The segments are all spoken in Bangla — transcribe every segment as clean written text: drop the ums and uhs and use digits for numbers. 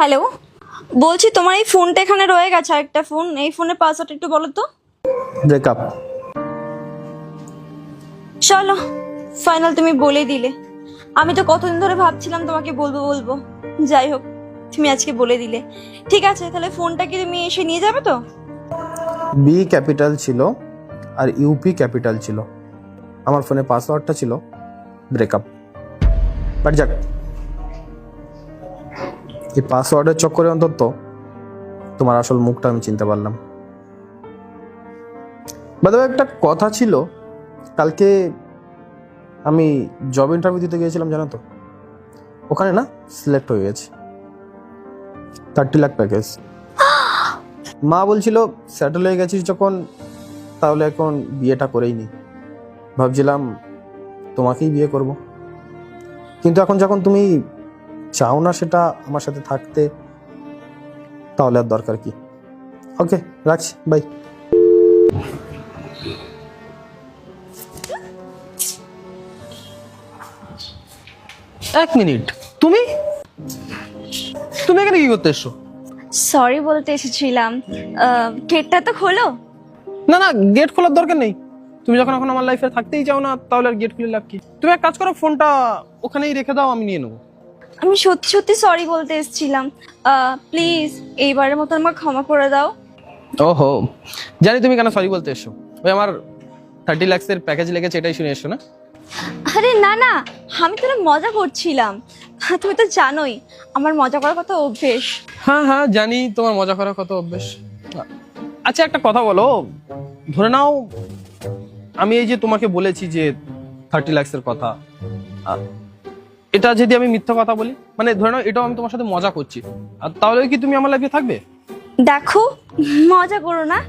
হ্যালো, বলছি তোমার এই ফোনটা এখানে রয়ে গেছে, আরেকটা ফোন, এই ফোনের পাসওয়ার্ড একটু বলো তো। ব্রেকআপ। চলো ফাইনাল তুমি বলে দিলে। আমি তো কতদিন ধরে ভাবছিলাম তোমাকে বলবো বলবো, যাই হোক তুমি আজকে বলে দিলে। ঠিক আছে, তাহলে ফোনটা কি তুমি এসে নিয়ে যাবে তো? বি ক্যাপিটাল ছিল আর ইউপি ক্যাপিটাল ছিল। আমার ফোনে পাসওয়ার্ডটা ছিল ব্রেকআপ। বাট যাক, এই পাসওয়ার্ডের চক্করে অন্তত তোমার আসল মুখটা আমি চিনতে পারলাম। বাদ একটা কথা ছিল, কালকে আমি জব ইন্টারভিউ দিতে গিয়েছিলাম জানো তো, ওখানে না সিলেক্ট হয়ে গেছে 30 লাখ প্যাকেজ। মা বলছিল সেটেল হয়ে গেছিস যখন, তাহলে এখন বিয়েটা করেই নি। ভাবছিলাম তোমাকেই বিয়ে করব, কিন্তু এখন যখন তুমি চাও না সেটা আমার সাথে থাকতে, তাহলে আর দরকার কি। ওকে, রাখছি, বাই। এক মিনিট, তুমি তুমি এখানে কি করতে এসছো? সরি বলতে এসেছিলাম। গেটটা তো খোলো। না না, গেট খোলার দরকার নেই। তুমি যখন এখন আমার লাইফে থাকতেই চাও না, তাহলে আর গেট খুলে লাভ কি? তুমি এক কাজ করো, ফোনটা ওখানেই রেখে দাও, আমি নিয়ে নেবো। আমি সত্যি সত্যি সরি বলতে এসেছিলাম, প্লিজ এইবারের মতো আমাকে ক্ষমা করে দাও। ওহো, জানি তুমি কেন সরি বলতে এসছো। ওই আমার 30 লাখসের প্যাকেজ লেগেছে, এটাই শুনে এসছো না? আরে না না, আমি তো মজা করছিলাম। তুমি তো জানোই আমার মজা করার কত অভ্যেস। হ্যাঁ হ্যাঁ জানি তোমার মজা করার কত অভ্যেস। আচ্ছা একটা কথা বলো, ধরে নাও আমি এই যে তোমাকে বলেছি যে 30 লাখসের কথা, এটা যদি আমি মিথ্যা কথা বলি, মানে ধরে নাও এটাও আমি তোমার সাথে মজা করছি, আর তাহলে কি তুমি আমার লাইফে থাকবে? দেখো, মজা করো না।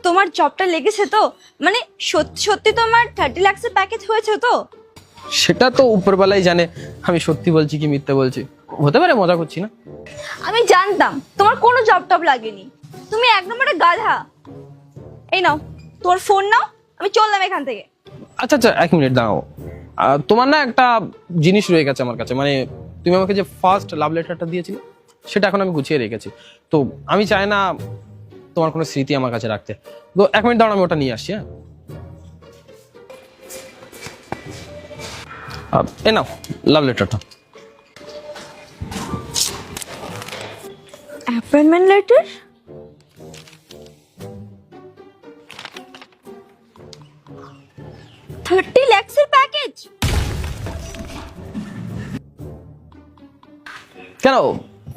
তোমার জবটা লেগেছে তো, মানে সত্যি সত্যি তোমার 30 লাখের প্যাকেজ হয়েছে তো? সেটা তো উপরবেলাই জানে আমি সত্যি বলছি কি মিথ্যে বলছি। হতে পারে মজা করছি না। আমি জানতাম তোমার কোনো জব টব লাগেনি, তুমি এক নম্বরে গাধা। এই নাও তোমার ফোন নাও, আমি চললাম এখান থেকে। আচ্ছা আচ্ছা, এক মিনিট দাঁড়াও। তোমার না একটা জিনিস রয়ে গেছে আমার কাছে, মানে তুমি আমাকে যে ফার্স্ট লাভ লেটারটা দিয়েছিলে, সেটা এখন আমি গুছিয়ে রেখেছি। তো আমি চাই না তোমার কোনো স্মৃতি আমার কাছে রাখতে। তো এক মিনিট দাঁড়াও, আমি ওটা নিয়ে আসছি। হ্যাঁ, এ নাও লাভ লেটারটা। Appointment letter? $30 লাখের প্যাকেজ? কেন